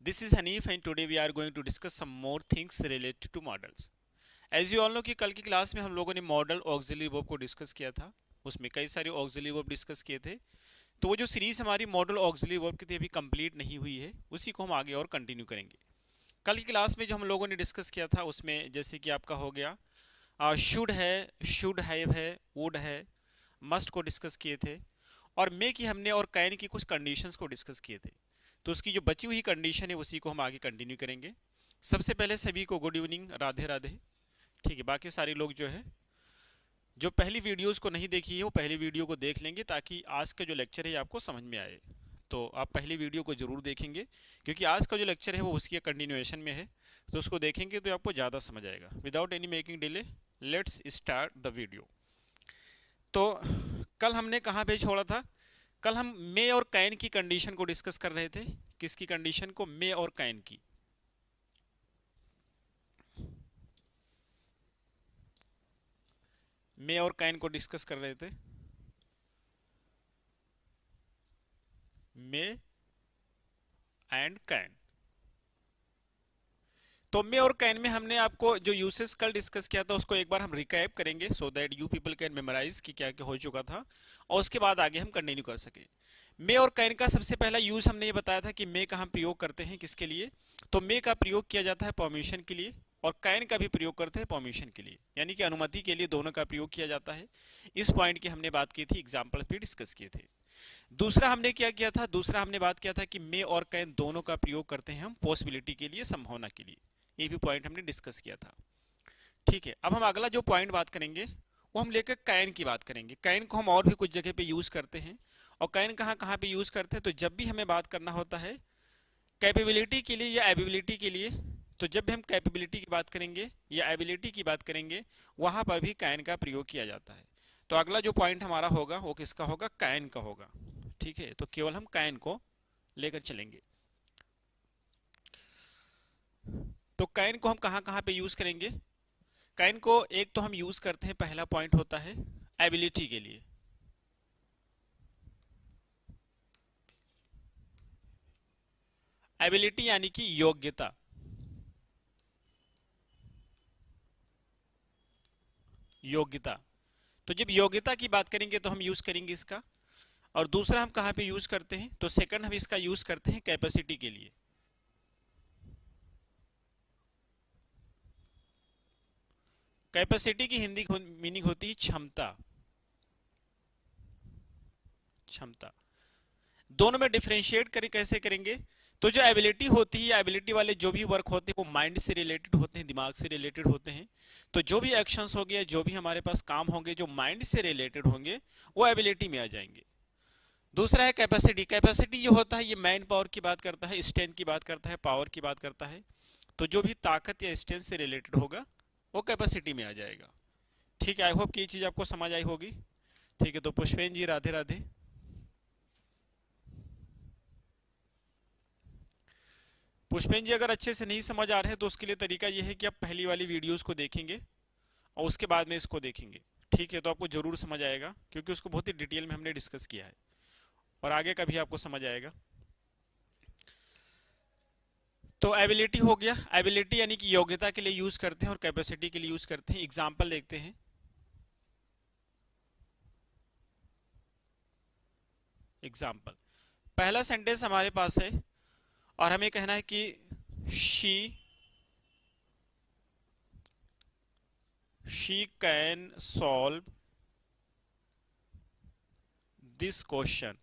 This is Hanif and today we are going to discuss some more things related to models. As you all know कि कल की class में हम लोगों ने मॉडल ऑक्सिलरी वर्ब को डिस्कस किया था, उसमें कई सारे ऑक्सिलरी वर्ब डिस्कस किए थे। तो वो जो सीरीज हमारी मॉडल ऑक्सिलरी वर्ब की थी अभी कंप्लीट नहीं हुई है, उसी को हम आगे और कंटिन्यू करेंगे। कल की क्लास में जो हम लोगों ने डिस्कस किया था उसमें जैसे कि आपका हो गया शुड है, शुड हैव है, वुड है, मस्ट को डिस्कस किए थे, और मे की हमने और कैन की कुछ कंडीशंस को डिस्कस किए थे। तो उसकी जो बची हुई कंडीशन है उसी को हम आगे कंटिन्यू करेंगे। सबसे पहले सभी को गुड इवनिंग, राधे राधे। ठीक है, बाकी सारे लोग जो है जो पहली वीडियोस को नहीं देखी है वो पहली वीडियो को देख लेंगे ताकि आज का जो लेक्चर है आपको समझ में आए। तो आप पहली वीडियो को जरूर देखेंगे क्योंकि आज का जो लेक्चर है वो उसकी कंटिन्यूएशन में है, तो उसको देखेंगे तो आपको ज़्यादा समझ आएगा। Without any making delay let's start the video. तो कल हमने कहाँ पे छोड़ा था? कल हम मे और कैन की कंडीशन को डिस्कस कर रहे थे। किसकी कंडीशन को? मे और कैन की। मे और कैन को डिस्कस कर रहे थे। मे एंड कैन। तो मे और कैन में हमने आपको जो यूसेस कल डिस्कस किया था उसको एक बार हम रिकैप करेंगे so that you people can memorise कि क्या क्या हो चुका था और उसके बाद आगे हम कंटिन्यू कर सके। मे और कैन का सबसे पहला यूज हमने ये बताया था कि मे का हम प्रयोग करते हैं किसके लिए? तो मे का प्रयोग किया जाता है परमिशन के लिए और कैन का भी प्रयोग करते हैं परमिशन के लिए, यानी कि अनुमति के लिए दोनों का प्रयोग किया जाता है। इस पॉइंट की हमने बात की थी, एग्जाम्पल्स भी डिस्कस किए थे। दूसरा हमने क्या किया था? दूसरा हमने बात किया था कि मे और कैन दोनों का प्रयोग करते हैं हम पॉसिबिलिटी के लिए, संभावना के लिए। ये भी पॉइंट हमने डिस्कस किया था। ठीक है, अब हम अगला जो पॉइंट बात करेंगे वो हम लेकर कैन की बात करेंगे। कैन को हम और भी कुछ जगह पे यूज करते हैं और कैन कहाँ कहाँ पे यूज करते हैं? तो जब भी हमें बात करना होता है कैपेबिलिटी के लिए या एबिलिटी के लिए, तो जब भी हम कैपेबिलिटी की बात करेंगे या एबिलिटी की बात करेंगे वहां पर भी कैन का प्रयोग किया जाता है। तो अगला जो पॉइंट हमारा होगा वो किसका होगा? कैन का होगा। ठीक है, तो केवल हम कैन को लेकर चलेंगे। तो कैन को हम कहाँ कहाँ पे यूज करेंगे? कैन को एक तो हम यूज करते हैं, पहला पॉइंट होता है एबिलिटी के लिए। एबिलिटी यानी कि योग्यता। योग्यता, तो जब योग्यता की बात करेंगे तो हम यूज करेंगे इसका। और दूसरा हम कहाँ पे यूज करते हैं? तो सेकंड हम इसका यूज करते हैं कैपेसिटी के लिए। कैपेसिटी की हिंदी मीनिंग होती है क्षमता। क्षमता दोनों में डिफरेंशिएट करें, कैसे करेंगे? तो जो एबिलिटी होती है, एबिलिटी वाले जो भी वर्क होते हैं वो माइंड से रिलेटेड होते हैं, दिमाग से रिलेटेड होते हैं। तो जो भी एक्शंस हो गए, जो भी हमारे पास काम होंगे जो माइंड से रिलेटेड होंगे वो एबिलिटी में आ जाएंगे। दूसरा है कैपेसिटी। कैपेसिटी ये होता है, ये मैन पावर की बात करता है, स्ट्रेंथ की बात करता है, पावर की बात करता है। तो जो भी ताकत या स्ट्रेंथ से रिलेटेड होगा वो कैपेसिटी में आ जाएगा। ठीक है, आई होप कि ये चीज आपको समझ आई होगी। ठीक है, तो पुष्पेन जी राधे राधे। पुष्पेन जी अगर अच्छे से नहीं समझ आ रहे हैं तो उसके लिए तरीका यह है कि आप पहली वाली वीडियोस को देखेंगे और उसके बाद में इसको देखेंगे। ठीक है, तो आपको जरूर समझ आएगा क्योंकि उसको बहुत ही डिटेल में हमने डिस्कस किया है और आगे का भी आपको समझ आएगा। तो एबिलिटी हो गया। एबिलिटी यानी कि योग्यता के लिए यूज करते हैं और कैपेसिटी के लिए यूज करते हैं। एग्जाम्पल देखते हैं। एग्जाम्पल, पहला सेंटेंस हमारे पास है और हमें कहना है कि she can solve this question.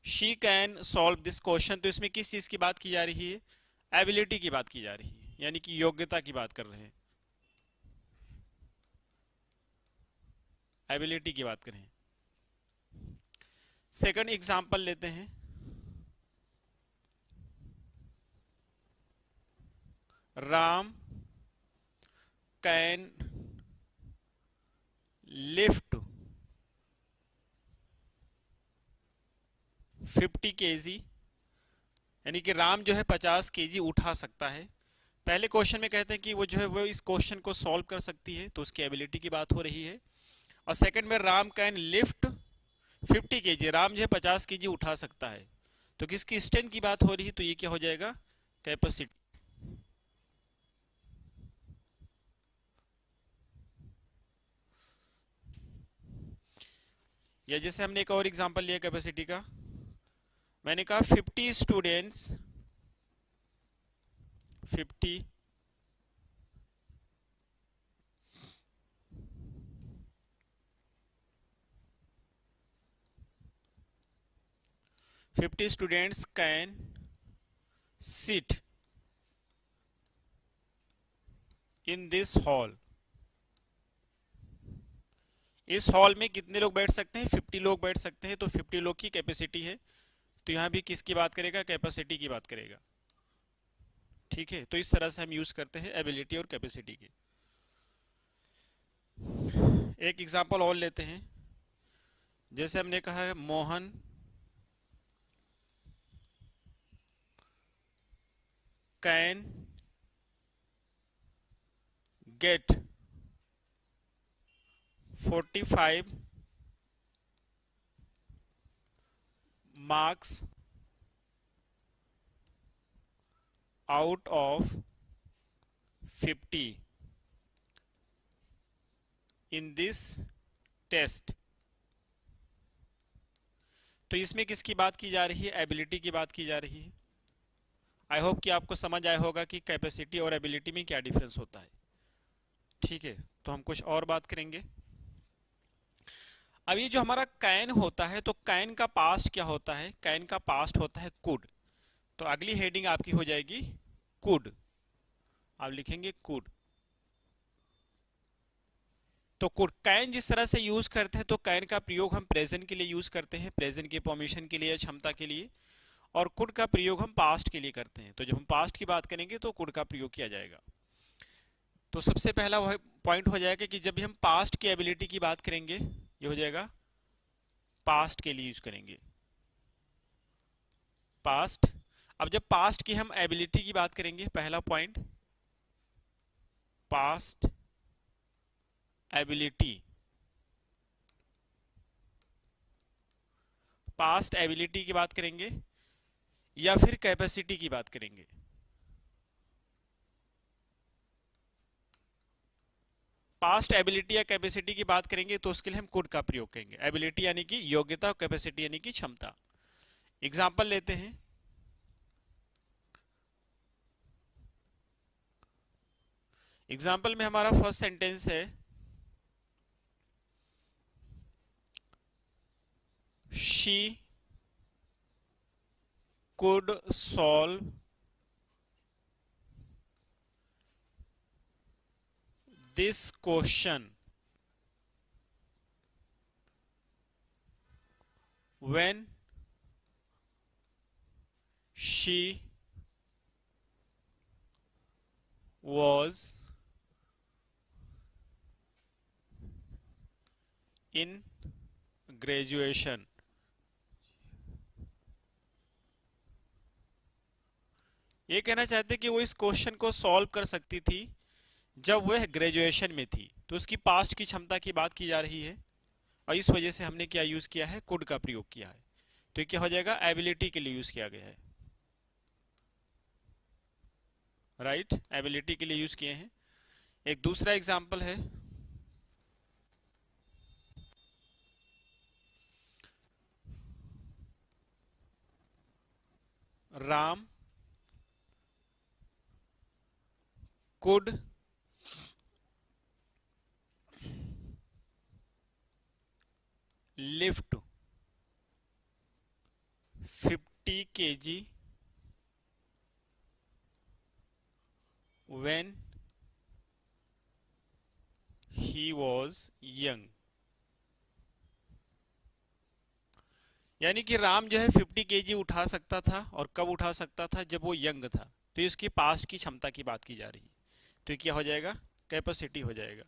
She can solve this question, तो इसमें किस चीज की बात की जा रही है? एबिलिटी की बात की जा रही है, यानी कि योग्यता की बात कर रहे हैं, एबिलिटी की बात करें। सेकंड एग्जांपल लेते हैं। राम कैन लिफ्ट 50 kg, यानी कि राम जो है 50 kg उठा सकता है। पहले क्वेश्चन में कहते हैं कि वो जो है वो इस क्वेश्चन को सॉल्व कर सकती है, तो उसकी एबिलिटी की बात हो रही है। और सेकंड में Ram can lift 50 kg, Ram जो है 50 kg उठा सकता है, तो किसकी स्ट्रेंथ की बात हो रही है, तो ये क्या हो जाएगा, कैपेसिटी। या जैसे हमने एक और एग्जांपल लिया कैपेसिटी का, मैंने कहा 50 students, 50 50 students can sit in this hall। इस हॉल में कितने लोग बैठ सकते हैं, 50 लोग बैठ सकते हैं, तो 50 लोग की कैपेसिटी है, तो यहां भी किसकी बात करेगा, कैपेसिटी की बात करेगा। ठीक है, तो इस तरह से हम यूज करते हैं एबिलिटी और कैपेसिटी की। एक एग्जांपल और लेते हैं, जैसे हमने कहा है Mohan can get 45 marks out of 50 in this test। तो इसमें किसकी बात की जा रही है, एबिलिटी की बात की जा रही है। आई होप कि आपको समझ आया होगा कि कैपेसिटी और एबिलिटी में क्या डिफरेंस होता है। ठीक है, तो हम कुछ और बात करेंगे। अब ये जो हमारा कैन होता है, तो कैन का पास्ट क्या होता है, कैन का पास्ट होता है कुड। तो अगली हेडिंग आपकी हो जाएगी कुड, आप लिखेंगे कुड। तो कुड कैन जिस तरह से यूज करते हैं, तो कैन का प्रयोग हम प्रेजेंट के लिए यूज करते हैं, प्रेजेंट के फॉर्मेशन के लिए, क्षमता के लिए, और कुड का प्रयोग हम पास्ट के लिए करते हैं। तो जब हम पास्ट की बात करेंगे तो कुड का प्रयोग किया जाएगा। तो सबसे पहला पॉइंट हो जाएगा कि जब भी हम पास्ट की एबिलिटी की बात करेंगे, ये हो जाएगा पास्ट के लिए यूज करेंगे, पास्ट। अब जब पास्ट की हम एबिलिटी की बात करेंगे, पहला point past ability, past ability की बात करेंगे या फिर कैपेसिटी की बात करेंगे। पास्ट एबिलिटी या कैपेसिटी की बात करेंगे तो उसके लिए हम कुड का प्रयोग करेंगे। एबिलिटी यानी कि योग्यता और कैपेसिटी यानी कि क्षमता। एग्जांपल लेते हैं, एग्जांपल में हमारा फर्स्ट सेंटेंस है she could solve this question when she was in graduation। ये कहना चाहते कि वो इस क्वेश्चन को सॉल्व कर सकती थी जब वह ग्रेजुएशन में थी, तो उसकी पास्ट की क्षमता की बात की जा रही है, और इस वजह से हमने क्या यूज किया है, कुड का प्रयोग किया है। तो ये क्या हो जाएगा, एबिलिटी के लिए यूज किया गया है, राइट, एबिलिटी के लिए यूज किए हैं। एक दूसरा एग्जाम्पल है, Ram could lift 50 kg when he was young। यानी कि राम जो है 50 kg उठा सकता था, और कब उठा सकता था, जब वो यंग था। तो इसकी पास्ट की क्षमता की बात की जा रही है, तो ये क्या हो जाएगा, कैपेसिटी हो जाएगा।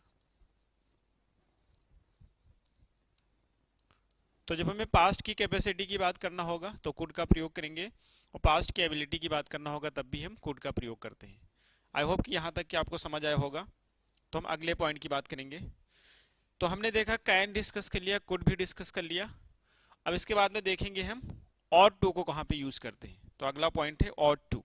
तो जब हमें पास्ट की कैपेसिटी की बात करना होगा तो कुड का प्रयोग करेंगे, और पास्ट की एबिलिटी की बात करना होगा तब भी हम कुड का प्रयोग करते हैं। आई होप कि यहाँ तक कि आपको समझ आया होगा। तो हम अगले पॉइंट की बात करेंगे। तो हमने देखा कैन डिस्कस कर लिया, कुड भी डिस्कस कर लिया, अब इसके बाद में देखेंगे हम ऑड टू को कहां पे यूज करते हैं। तो अगला पॉइंट है ought to.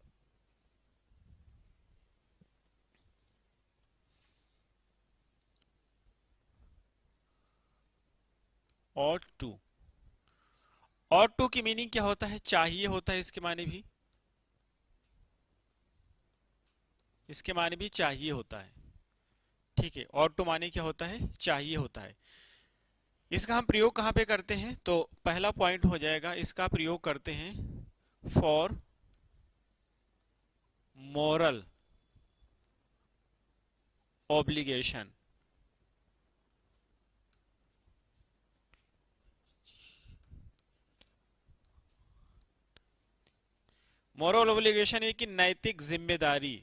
Ought to, ought to की मीनिंग क्या होता है? चाहिए होता है इसके माने भी, इसके माने भी चाहिए होता है। ठीक है, ऑड टू माने क्या होता है? चाहिए होता है। इसका हम प्रयोग कहां पे करते हैं? तो पहला पॉइंट हो जाएगा, इसका प्रयोग करते हैं for moral obligation. Moral obligation है कि नैतिक जिम्मेदारी,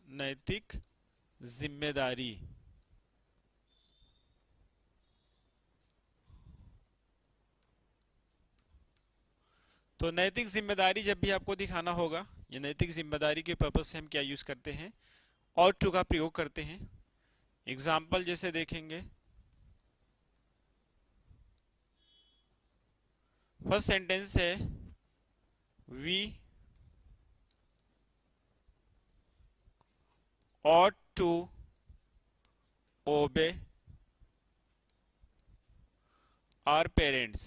नैतिक जिम्मेदारी। तो नैतिक जिम्मेदारी जब भी आपको दिखाना होगा, ये नैतिक जिम्मेदारी के पर्पज से हम क्या यूज करते हैं? ऑट टू का प्रयोग करते हैं। एग्जाम्पल जैसे देखेंगे, फर्स्ट सेंटेंस है we ought to obey our parents।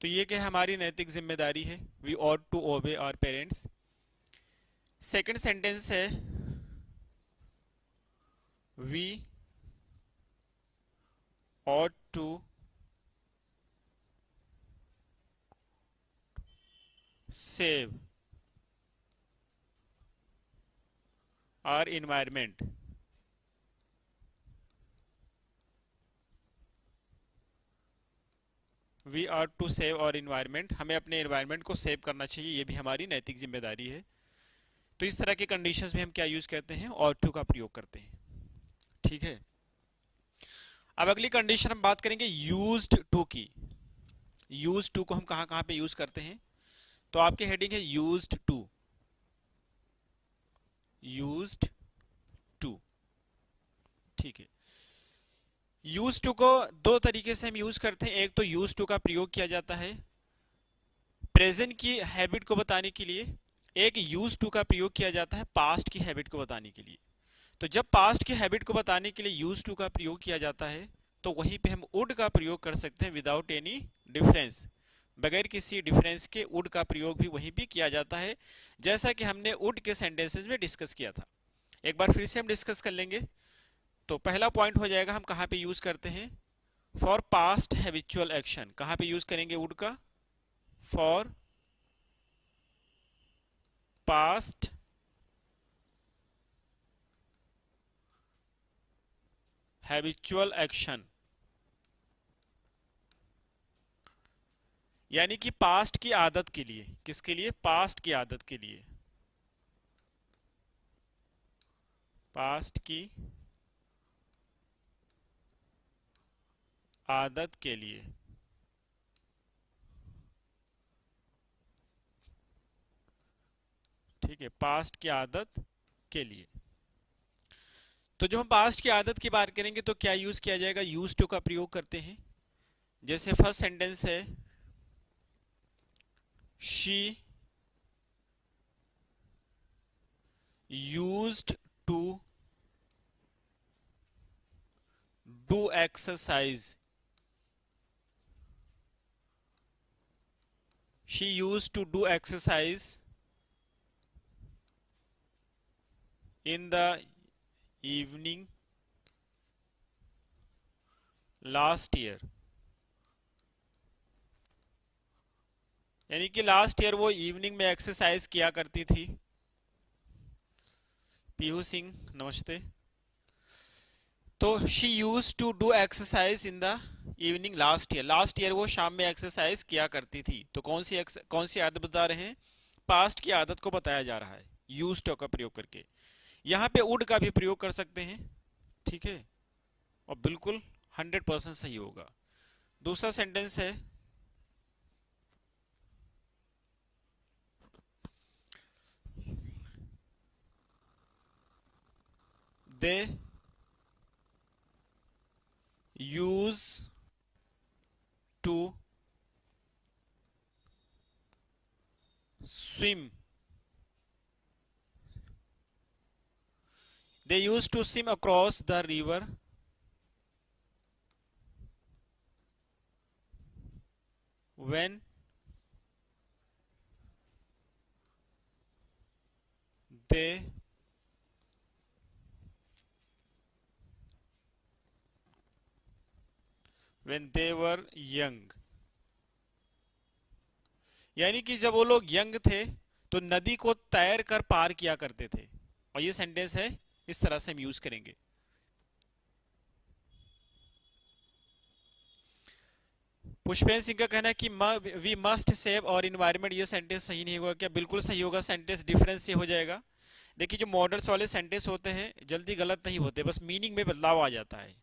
तो ये क्या हमारी नैतिक जिम्मेदारी है, we ought to obey our parents। Second sentence है we ought to save our environment। We are to save our environment, हमें अपने इन्वायरमेंट को सेव करना चाहिए, ये भी हमारी नैतिक जिम्मेदारी है। तो इस तरह के कंडीशंस में हम क्या यूज करते हैं? ought to का प्रयोग करते हैं। ठीक है, अब अगली कंडीशन हम बात करेंगे यूज्ड टू की। यूज्ड टू को हम कहां कहां पे यूज करते हैं? तो आपकी हेडिंग है यूज्ड टू, यूज्ड टू। ठीक है, यूज टू को दो तरीके से हम यूज करते हैं। एक तो यूज टू का प्रयोग किया जाता है प्रेजेंट की हैबिट को बताने के लिए, एक यूज टू का प्रयोग किया जाता है पास्ट की हैबिट को बताने के लिए। तो जब पास्ट की हैबिट को बताने के लिए यूज टू का प्रयोग किया जाता है, तो वहीं पे हम वुड का प्रयोग कर सकते हैं विदाउट एनी डिफरेंस, बगैर किसी डिफरेंस के वुड का प्रयोग भी वहीं पे किया जाता है, जैसा कि हमने वुड के सेंटेंसेस में डिस्कस किया था। एक बार फिर से हम डिस्कस कर लेंगे। तो पहला पॉइंट हो जाएगा, हम कहां पे यूज करते हैं? For past habitual action. कहां पे यूज करेंगे वुड का? फॉर पास्ट हैबिचुअल एक्शन, यानी कि पास्ट की आदत के लिए। किसके लिए? पास्ट की आदत के लिए, पास्ट की आदत के लिए। ठीक है, पास्ट की आदत के लिए। तो जो हम पास्ट की आदत की बात करेंगे तो क्या यूज किया जाएगा? यूज टू का प्रयोग करते हैं। जैसे फर्स्ट सेंटेंस है she used to do exercise, she used to do exercise in the evening last year। यानी कि लास्ट ईयर वो इवनिंग में एक्सरसाइज किया करती थी। पीहू सिंह नमस्ते। तो she use to do exercise in the evening last year, last year वो शाम में एक्सरसाइज किया करती थी। तो कौन सी आदत बता रहे हैं? पास्ट की आदत को बताया जा रहा है यूज टू का प्रयोग करके। यहां पे वुड का भी प्रयोग कर सकते हैं। ठीक है, और बिल्कुल 100% सही होगा। दूसरा सेंटेंस है they use to swim they used to swim across the river when they were young। यानी कि जब वो लोग यंग थे तो नदी को तैर कर पार किया करते थे। और ये सेंटेंस है, इस तरह से हम यूज करेंगे। पुष्पेंद्र सिंह का कहना है कि we must save our environment, ये सेंटेंस सही नहीं होगा क्या? बिल्कुल सही होगा। सेंटेंस डिफरेंस ये हो जाएगा। देखिए, जो मॉडल्स वाले सेंटेंस होते हैं जल्दी गलत नहीं होते, बस मीनिंग में बदलाव आ जाता है।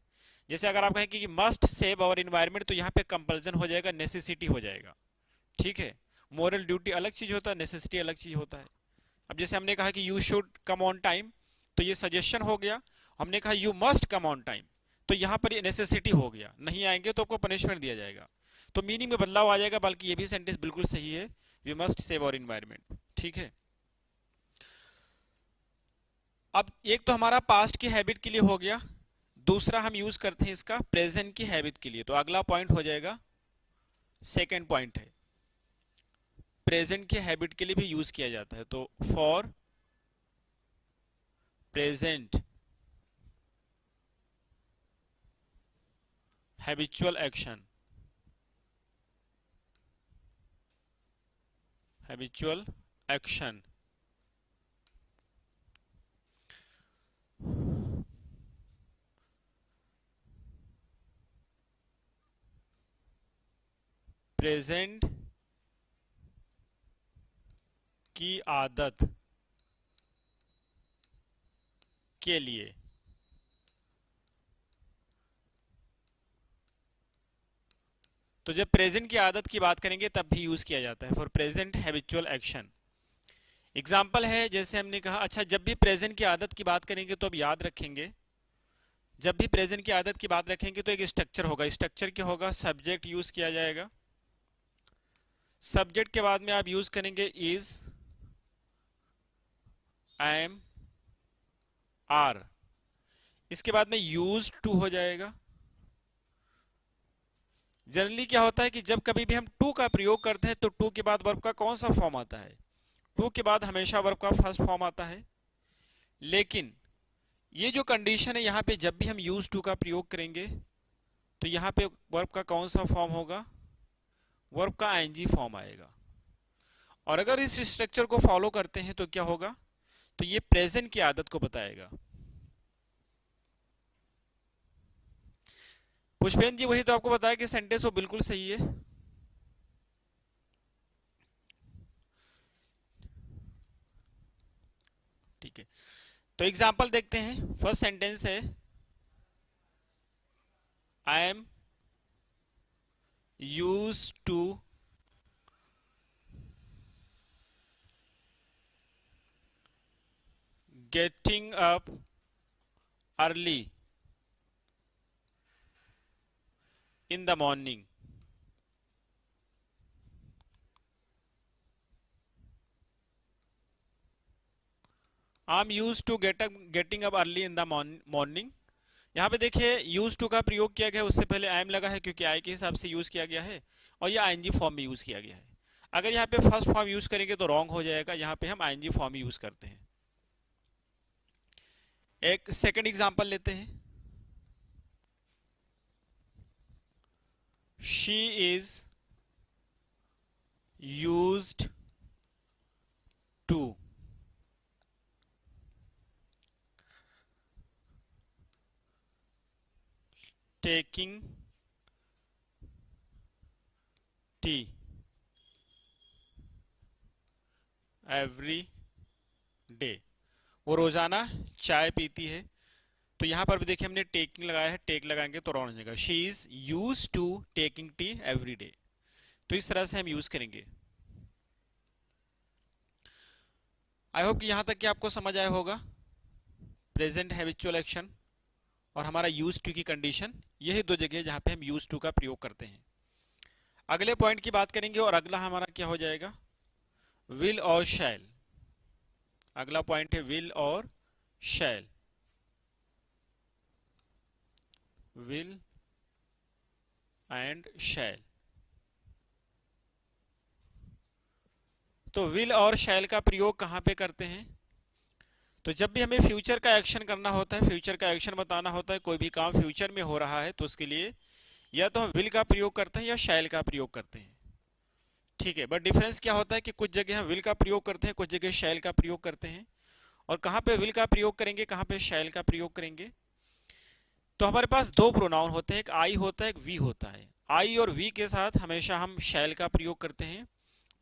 जैसे अगर आप कहें कि मस्ट सेव और इन्वायरमेंट, तो यहाँ पे कंपल्सन हो जाएगा, नेसेसिटी हो जाएगा। ठीक है, मोरल ड्यूटी अलग चीज होता है, नेसेसिटी अलग चीज होता है। अब जैसे हमने कहा कि you should come on time, तो ये सजेशन हो गया। हमने कहा you must come on time, तो यहाँ पर ये नेसेसिटी हो गया, नहीं आएंगे तो आपको पनिशमेंट दिया जाएगा। तो मीनिंग में बदलाव आ जाएगा। बल्कि ये भी सेंटेंस बिल्कुल सही है, we must save our environment. ठीक है, अब एक तो हमारा पास्ट की हैबिट के लिए हो गया, दूसरा हम यूज करते हैं इसका प्रेजेंट की हैबिट के लिए। तो अगला पॉइंट हो जाएगा, सेकेंड पॉइंट है, प्रेजेंट की हैबिट के लिए भी यूज किया जाता है। तो for present habitual action, habitual action, present की आदत के लिए। तो जब प्रेजेंट की आदत की बात करेंगे तब भी यूज किया जाता है, for present habitual action. Example है, जैसे हमने कहा, अच्छा जब भी प्रेजेंट की आदत की बात करेंगे तो अब याद रखेंगे, जब भी प्रेजेंट की आदत की बात रखेंगे तो एक स्ट्रक्चर होगा। स्ट्रक्चर क्या होगा? सब्जेक्ट यूज किया जाएगा, सब्जेक्ट के बाद में आप यूज करेंगे इज, एम, आर। इसके बाद में यूज टू हो जाएगा। जनरली क्या होता है कि जब कभी भी हम टू का प्रयोग करते हैं तो टू के बाद वर्ब का कौन सा फॉर्म आता है? टू के बाद हमेशा वर्ब का फर्स्ट फॉर्म आता है। लेकिन ये जो कंडीशन है, यहाँ पे जब भी हम यूज टू का प्रयोग करेंगे तो यहाँ पे वर्ब का कौन सा फॉर्म होगा? वर्ब का आईएनजी फॉर्म आएगा। और अगर इस स्ट्रक्चर को फॉलो करते हैं तो क्या होगा? तो ये प्रेजेंट की आदत को बताएगा। पुष्पेंद्र जी, वही तो आपको बताया कि सेंटेंस वो बिल्कुल सही है। ठीक है, तो एग्जाम्पल देखते हैं। फर्स्ट सेंटेंस है, I am use to getting up early in the morning। I'm used to getting up early in the morning। यहाँ पे देखिए यूज टू का प्रयोग किया गया, उससे पहले एम लगा है क्योंकि आई के हिसाब से यूज किया गया है, और ये आईएनजी फॉर्म में यूज किया गया है। अगर यहाँ पे फर्स्ट फॉर्म यूज करेंगे तो रॉन्ग हो जाएगा, यहाँ पे हम आईएनजी फॉर्म यूज करते हैं। एक सेकंड एग्जांपल लेते हैं, she is used to taking tea every day. वो रोजाना चाय पीती है। तो यहां पर भी देखिए हमने टेकिंग लगाया है, टेक लगाएंगे तो रॉन्ग हो जाएगा। She is use to taking tea every day. तो इस तरह से हम यूज करेंगे। आई होप कि यहां तक कि आपको समझ आया होगा। प्रेजेंट हैबिचुअल एक्शन और हमारा यूज टू की कंडीशन, यही दो जगह जहां पे हम यूज टू का प्रयोग करते हैं। अगले पॉइंट की बात करेंगे और अगला हमारा क्या हो जाएगा, विल और शैल। अगला पॉइंट है विल और शैल। Will and shall. तो विल और शैल का प्रयोग कहां पे करते हैं, तो जब भी हमें फ्यूचर का एक्शन करना होता है, फ्यूचर का एक्शन बताना होता है, कोई भी काम फ्यूचर में हो रहा है, तो उसके लिए या तो हम विल का प्रयोग करते हैं या शैल का प्रयोग करते हैं। ठीक है, बट डिफरेंस क्या होता है कि कुछ जगह हम विल का प्रयोग करते हैं, कुछ जगह शैल का प्रयोग करते हैं। और कहां पे विल का प्रयोग करेंगे, कहां पे शैल का प्रयोग करेंगे, तो हमारे पास दो प्रोनाउन होते हैं, एक आई होता है, एक वी होता है। आई और वी के साथ हमेशा हम शैल का प्रयोग करते हैं,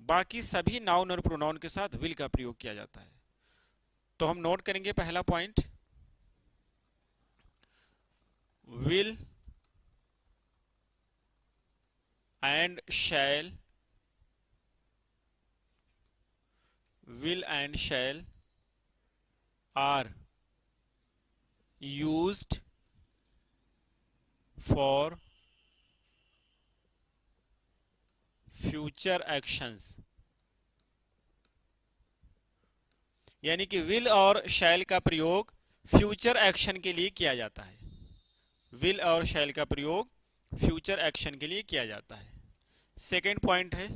बाकी सभी नाउन और प्रोनाउन के साथ विल का प्रयोग किया जाता है। तो हम नोट करेंगे पहला point, will and shall, will and shall are used for future actions। यानी कि will और shall का प्रयोग फ्यूचर एक्शन के लिए किया जाता है। will और shall का प्रयोग फ्यूचर एक्शन के लिए किया जाता है। सेकेंड पॉइंट है,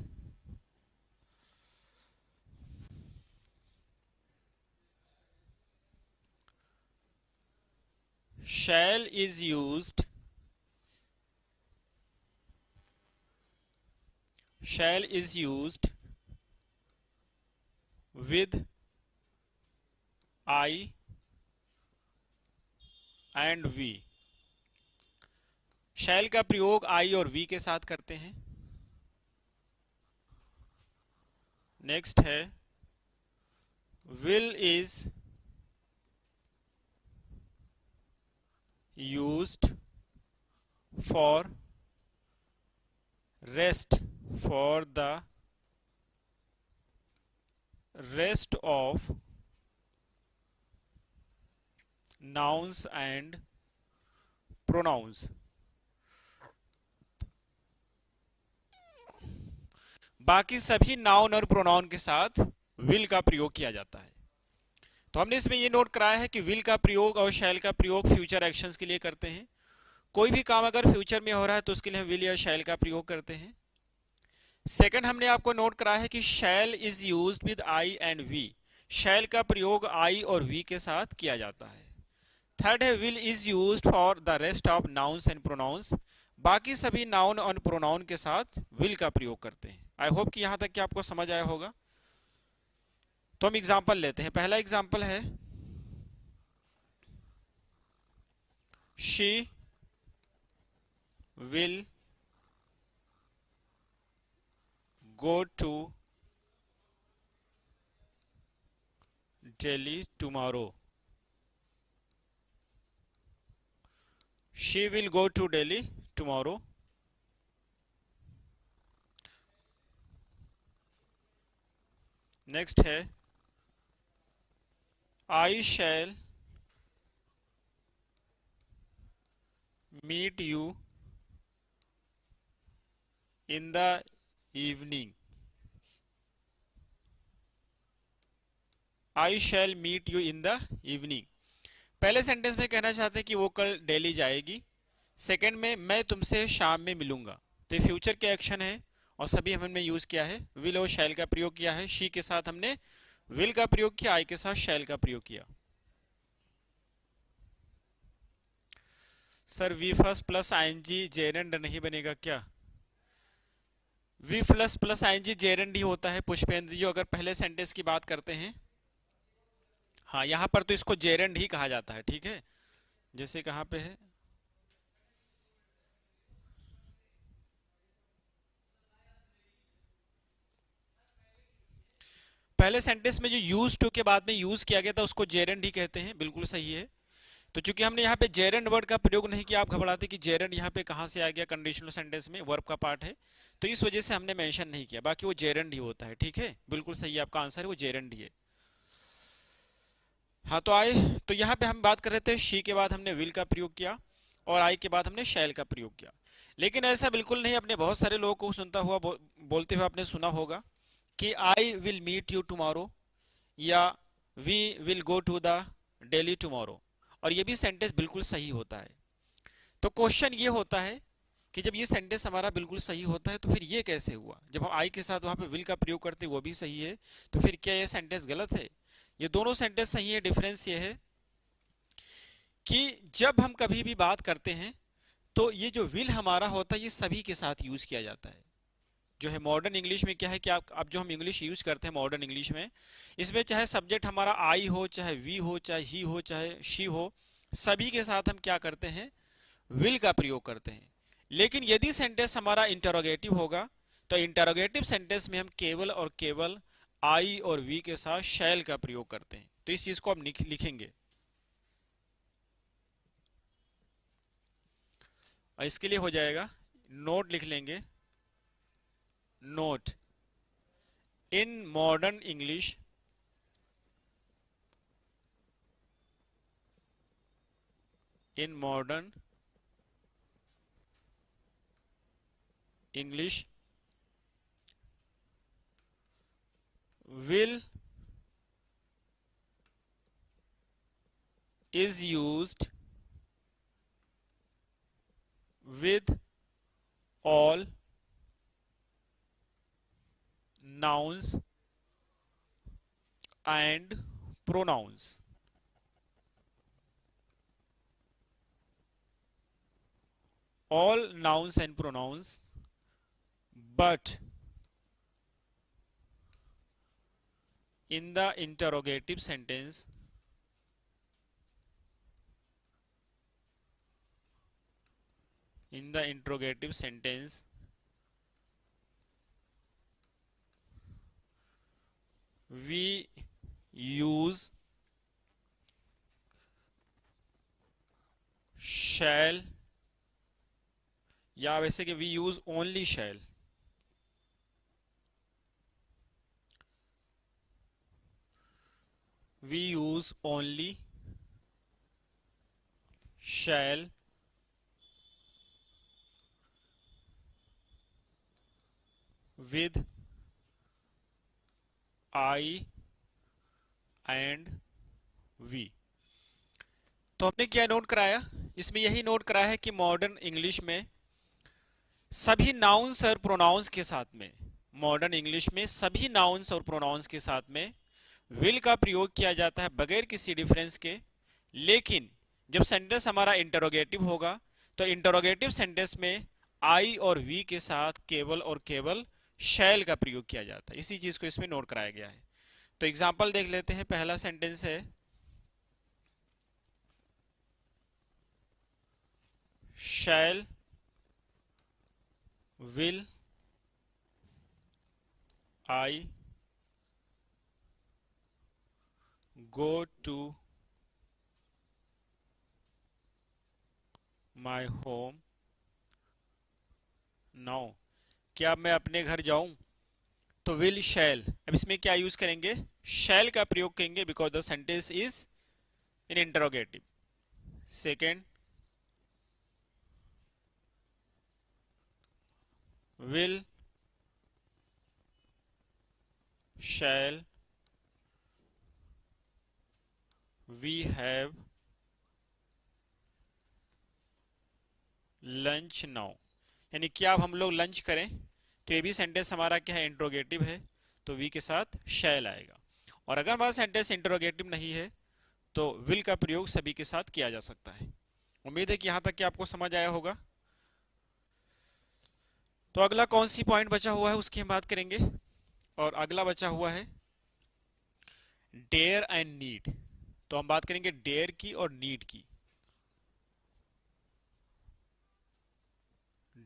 shall is used, shall is used with I and V। shall का प्रयोग I और V के साथ करते हैं। नेक्स्ट है, will is used for rest, for the rest of nouns and pronouns। बाकी सभी नाउन और प्रोनाउन के साथ विल का प्रयोग किया जाता है। तो हमने इसमें यह नोट कराया है कि विल का प्रयोग और शैल का प्रयोग फ्यूचर एक्शंस के लिए करते हैं। कोई भी काम अगर फ्यूचर में हो रहा है तो उसके लिए हम विल या शैल का प्रयोग करते हैं। सेकंड हमने आपको नोट कराया है कि shall is used with I and we. Shall का प्रयोग आई और वी के साथ किया जाता है। थर्ड है, will is used for the rest of nouns and pronouns. बाकी सभी नाउन और प्रोनाउन के साथ विल का प्रयोग करते हैं। आई होप कि यहां तक कि आपको समझ आया होगा। तो हम एग्जाम्पल लेते हैं। पहला एग्जाम्पल है, she will go to Delhi tomorrow। She will go to Delhi tomorrow। Next है, I shall meet you in the evening। I shall meet you in the evening। पहले सेंटेंस में कहना चाहते हैं कि वो कल दिल्ली जाएगी। सेकंड में मैं तुमसे शाम में मिलूंगा। तो ये फ्यूचर के एक्शन है और सभी हमने यूज किया है, विल और शैल का प्रयोग किया है। शी के साथ हमने विल का प्रयोग किया, आई के साथ शैल का प्रयोग किया। Sir V first plus ING gerund नहीं बनेगा क्या? V plus plus ING gerund ही होता है पुष्पेंद्र जी, अगर पहले सेंटेंस की बात करते हैं। हाँ, यहां पर तो इसको जेरेंड ही कहा जाता है। ठीक है, जैसे कहां पे है, पहले सेंटेंस में जो यूज टू के बाद में यूज किया गया था उसको जेरेंड ही कहते हैं। बिल्कुल सही है। तो चूंकि हमने यहाँ पे जेरेंड वर्ड का प्रयोग नहीं किया, आप घबराते कि जेरेंड यहाँ पे कहाँ से आ गया, कंडीशनल सेंटेंस में वर्ब का पार्ट है, तो इस वजह से हमने मेंशन नहीं किया। बाकी वो जेरेंड ही होता है। ठीक है, बिल्कुल सही है, आपका आंसर है वो जेरेंड ही है। हाँ तो आए, तो यहाँ पे हम बात कर रहे थे शी के बाद हमने विल का प्रयोग किया और आई के बाद हमने शैल का प्रयोग किया। लेकिन ऐसा बिल्कुल नहीं, अपने बहुत सारे लोगों को सुनता हुआ बोलते हुए आपने सुना होगा कि I will meet you tomorrow या we will go to the Delhi tomorrow, और ये भी सेंटेंस बिल्कुल सही होता है। तो क्वेश्चन ये होता है कि जब ये सेंटेंस हमारा बिल्कुल सही होता है तो फिर ये कैसे हुआ, जब हम आई के साथ वहां पे विल का प्रयोग करते हैं वो भी सही है, तो फिर क्या ये सेंटेंस गलत है? ये दोनों सेंटेंस सही है। डिफरेंस ये है कि जब हम कभी भी बात करते हैं तो ये जो विल हमारा होता है ये सभी के साथ यूज किया जाता है। जो है मॉडर्न इंग्लिश में क्या है कि आप अब जो हम इंग्लिश यूज करते हैं मॉडर्न इंग्लिश में, इसमें चाहे सब्जेक्ट हमारा आई हो, चाहे वी हो, चाहे ही हो, चाहे शी हो, सभी के साथ हम क्या करते हैं, विल का प्रयोग करते हैं। लेकिन यदि सेंटेंस हमारा इंटरोगेटिव होगा तो इंटरोगेटिव सेंटेंस में हम केवल और केवल आई और वी के साथ शैल का प्रयोग करते हैं। तो इस चीज को हम लिखेंगे और इसके लिए हो जाएगा, नोट लिख लेंगे, note in modern English in modern English will is used with all nouns and pronouns. All nouns and pronouns, but in the interrogative sentence we use shall, या वैसे कि we use only shall, we use only shall with I and we. तो हमने क्या note कराया, इसमें यही note कराया है कि मॉडर्न इंग्लिश में सभी नाउन्स और प्रोनाउंस के साथ में, मॉडर्न इंग्लिश में सभी नाउन्स और प्रोनाउंस के साथ में विल का प्रयोग किया जाता है बगैर किसी डिफरेंस के। लेकिन जब सेंटेंस हमारा इंटरोगेटिव होगा तो इंटरोगेटिव सेंटेंस में आई और वी के साथ केवल और केवल शैल का प्रयोग किया जाता है। इसी चीज को इसमें नोट कराया गया है। तो एग्जाम्पल देख लेते हैं। पहला सेंटेंस है शैल will I go to my home now, क्या मैं अपने घर जाऊं? तो विल शैल, अब इसमें क्या यूज करेंगे, शैल का प्रयोग करेंगे because the sentence is in interrogative. Second, will shall we have lunch now, यानी क्या अब हम लोग लंच करें? तो ये भी सेंटेंस हमारा क्या है, इंट्रोगेटिव है, तो वी के साथ शैल आएगा। और अगर हमारा सेंटेंस इंट्रोगेटिव नहीं है तो विल का प्रयोग सभी के साथ किया जा सकता है। उम्मीद है कि यहां तक कि आपको समझ आया होगा। तो अगला कौन सी पॉइंट बचा हुआ है उसकी हम बात करेंगे, और अगला बचा हुआ है डेयर एंड नीड। तो हम बात करेंगे डेयर की और नीड की।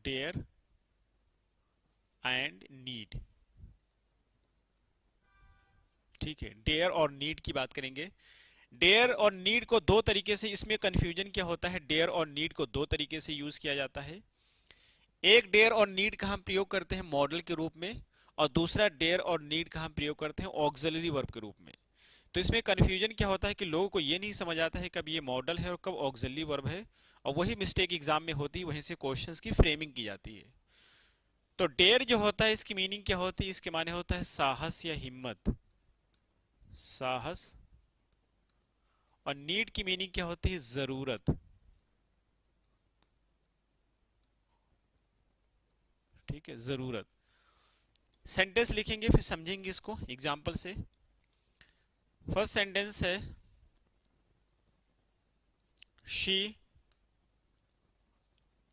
डेयर एंड नीड, ठीक है, डेयर और नीड की बात करेंगे। डेयर और नीड को दो तरीके से, इसमें कंफ्यूजन क्या होता है, डेयर और नीड को दो तरीके से यूज किया जाता है। एक डेयर और नीड का हम प्रयोग करते हैं मॉडल के रूप में, और दूसरा डेयर और नीड का हम प्रयोग करते हैं ऑक्सिलरी वर्ब के रूप में। तो इसमें कन्फ्यूजन क्या होता है कि लोगों को ये नहीं समझ आता है कब ये मॉडल है और कब ऑक्सिलरी वर्ब है, और वही मिस्टेक एग्जाम में होती है, वहीं से क्वेश्चंस की फ्रेमिंग की जाती है। तो डेयर जो होता है इसकी मीनिंग क्या होती है? इसके माने होता है साहस या हिम्मत, साहस। और नीड की मीनिंग क्या होती है? जरूरत। ठीक है, जरूरत। सेंटेंस लिखेंगे फिर समझेंगे इसको एग्जाम्पल से। फर्स्ट सेंटेंस है she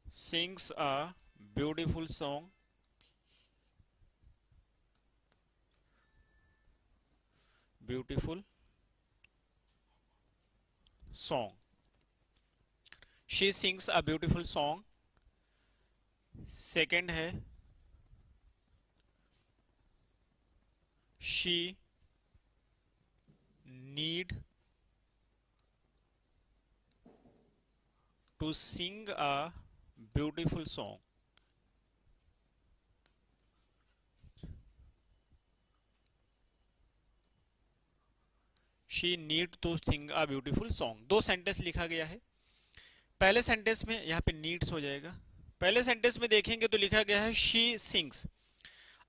sings a beautiful song, beautiful song. She sings a beautiful song. Second है she need to sing a beautiful song. She need to sing a beautiful song. दो sentence लिखा गया है। पहले sentence में यहाँ पे नीड्स हो जाएगा। पहले सेंटेंस में देखेंगे तो लिखा गया है शी सिंग्स।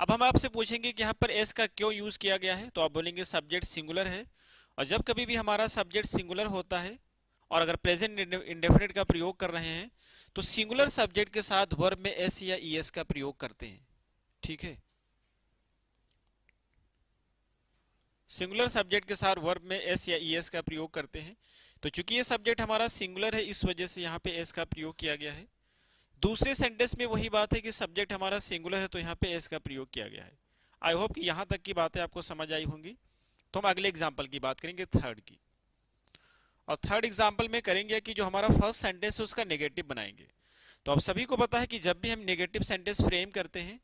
अब हम आपसे पूछेंगे कि यहाँ पर एस का क्यों यूज किया गया है, तो आप बोलेंगे सब्जेक्ट सिंगुलर है, और जब कभी भी हमारा सब्जेक्ट सिंगुलर होता है और अगर प्रेजेंट इंडेफिनिट का प्रयोग कर रहे हैं तो सिंगुलर सब्जेक्ट के साथ वर्ब में एस या ईएस का प्रयोग करते हैं। ठीक है, सिंगुलर सब्जेक्ट के साथ वर्ब में एस या ईएस का प्रयोग करते हैं। तो चूंकि ये सब्जेक्ट हमारा सिंगुलर है इस वजह से यहाँ पे एस का प्रयोग किया गया है। दूसरे सेंटेंस में वही बात है कि सब्जेक्ट हमारा सिंगुलर है तो यहाँ पे एस का प्रयोग किया गया है। आई होप कि यहाँ तक की बातें आपको समझ आई होंगी। तो हम अगले एग्जाम्पल की बात करेंगे, थर्ड की। और थर्ड एग्जाम्पल में करेंगे कि जो हमारा फर्स्ट सेंटेंस है उसका नेगेटिव बनाएंगे। तो अब सभी को पता है कि जब भी हम नेगेटिव सेंटेंस फ्रेम करते हैं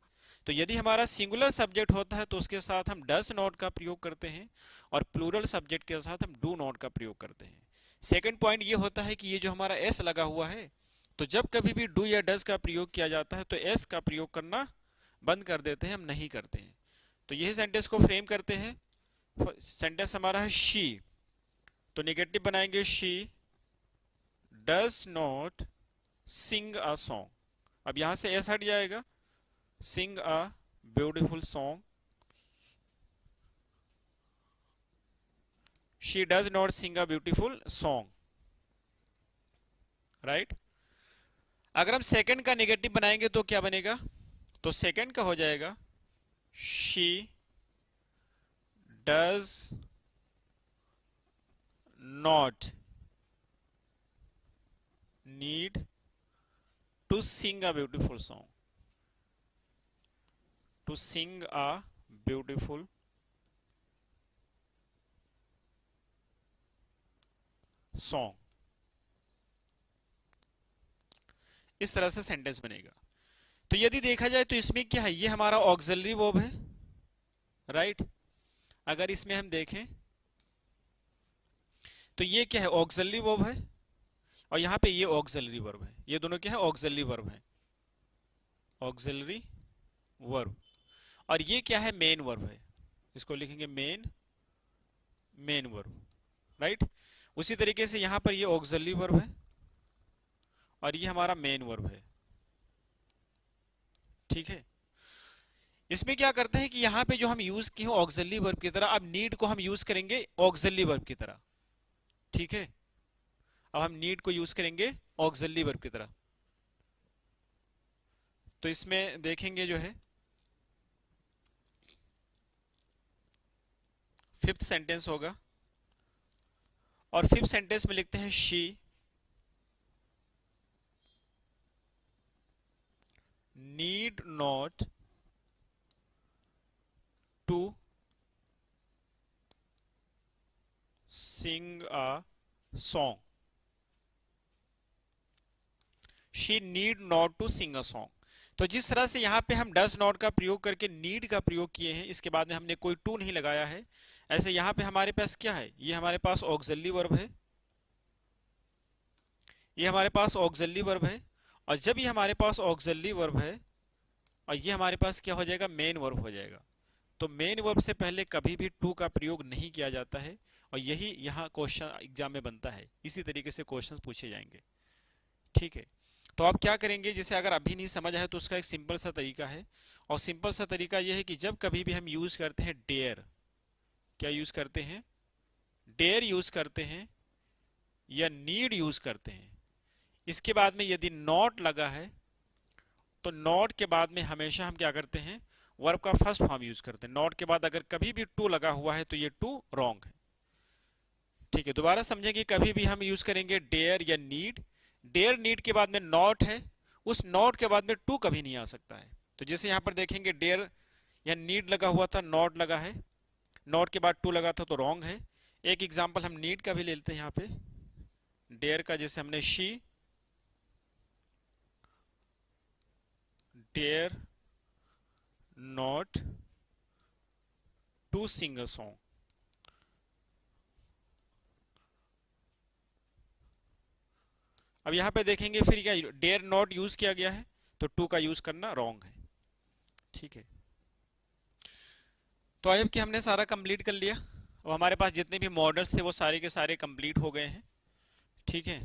तो यदि हमारा सिंगुलर सब्जेक्ट होता है तो उसके साथ हम डज नॉट का प्रयोग करते हैं, और प्लूरल सब्जेक्ट के साथ हम डू नॉट का प्रयोग करते हैं। सेकंड पॉइंट ये होता है कि ये जो हमारा एस लगा हुआ है, तो जब कभी भी डू या डज का प्रयोग किया जाता है तो एस का प्रयोग करना बंद कर देते हैं, हम नहीं करते हैं। तो यही सेंटेंस को फ्रेम करते हैं। सेंटेंस हमारा है शी, तो नेगेटिव बनाएंगे she does not sing a song. अब यहां से एस हट जाएगा, sing a beautiful song. She does not sing a beautiful song, right. अगर हम सेकंड का नेगेटिव बनाएंगे तो क्या बनेगा? तो सेकंड का हो जाएगा she does not need to sing a beautiful song, to sing a beautiful song. इस तरह से सेंटेंस बनेगा। तो यदि देखा जाए तो इसमें क्या है, ये हमारा ऑक्सिलरी वर्ब है, राइट। अगर इसमें हम देखें तो ये क्या है, ऑक्सिलरी वर्ब है, और यहां पे ये ऑक्सिलरी वर्ब है। ये दोनों क्या है, ऑक्सिलरी वर्ब है, ऑक्सिलरी वर्ब। और ये क्या है, मेन वर्ब है। इसको लिखेंगे मेन, मेन वर्ब, राइट। उसी तरीके से यहां पर ये ऑक्सिलरी वर्ब है और ये हमारा मेन वर्ब है। ठीक है, इसमें क्या करते हैं कि यहाँ पे जो हम यूज किए ऑक्सिलरी वर्ब की तरह, अब नीड को हम यूज करेंगे ऑक्सिलरी वर्ब की तरह। ठीक है, अब हम नीड को यूज करेंगे ऑक्सिलरी वर्ब की तरह। तो इसमें देखेंगे जो है फिफ्थ सेंटेंस होगा, और फिफ्थ सेंटेंस में लिखते हैं she need not to sing a song, she need not to sing a song. तो जिस तरह से यहाँ पे हम डज नॉट का प्रयोग करके नीड का प्रयोग किए हैं, इसके बाद में हमने कोई टू नहीं लगाया है, ऐसे यहाँ पे हमारे पास क्या है, ये हमारे पास ऑक्सिलरी वर्ब है, ये हमारे पास ऑक्सिलरी वर्ब है। और जब ये हमारे पास ऑक्सिलरी वर्ब है और ये हमारे पास क्या हो जाएगा, मेन वर्ब हो जाएगा। तो मेन वर्ब से पहले कभी भी टू का प्रयोग नहीं किया जाता है, और यही यहाँ क्वेश्चन एग्जाम में बनता है, इसी तरीके से क्वेश्चंस पूछे जाएंगे। ठीक है, तो आप क्या करेंगे, जैसे अगर अभी नहीं समझ आया तो उसका एक सिंपल सा तरीका है, और सिंपल सा तरीका यह है कि जब कभी भी हम यूज करते हैं डेयर, क्या यूज करते हैं, डेयर यूज करते हैं या नीड यूज करते हैं, इसके बाद में यदि नॉट लगा है तो नॉट के बाद में हमेशा हम क्या करते हैं, वर्ब का फर्स्ट फॉर्म यूज करते हैं। नॉट के बाद अगर कभी भी टू लगा हुआ है तो ये टू रॉन्ग है। ठीक है, दोबारा समझेंगे, कभी भी हम यूज करेंगे डेयर या नीड, डेयर नीड के बाद में नॉट है, उस नॉट के बाद में टू कभी नहीं आ सकता है। तो जैसे यहां पर देखेंगे डेयर या नीड लगा हुआ था, नॉट लगा है, नॉट के बाद टू लगा था तो रॉन्ग है। एक एग्जांपल हम नीड का भी ले लेते हैं यहाँ पे, डेयर का, जैसे हमने she dare not to sing a song. अब यहां पे देखेंगे फिर क्या, डेयर नॉट यूज किया गया है तो टू का यूज करना रॉन्ग है। ठीक है, तो आई होप कि हमने सारा कंप्लीट कर लिया, और हमारे पास जितने भी मॉडल्स थे वो सारे के सारे कंप्लीट हो गए हैं। ठीक है,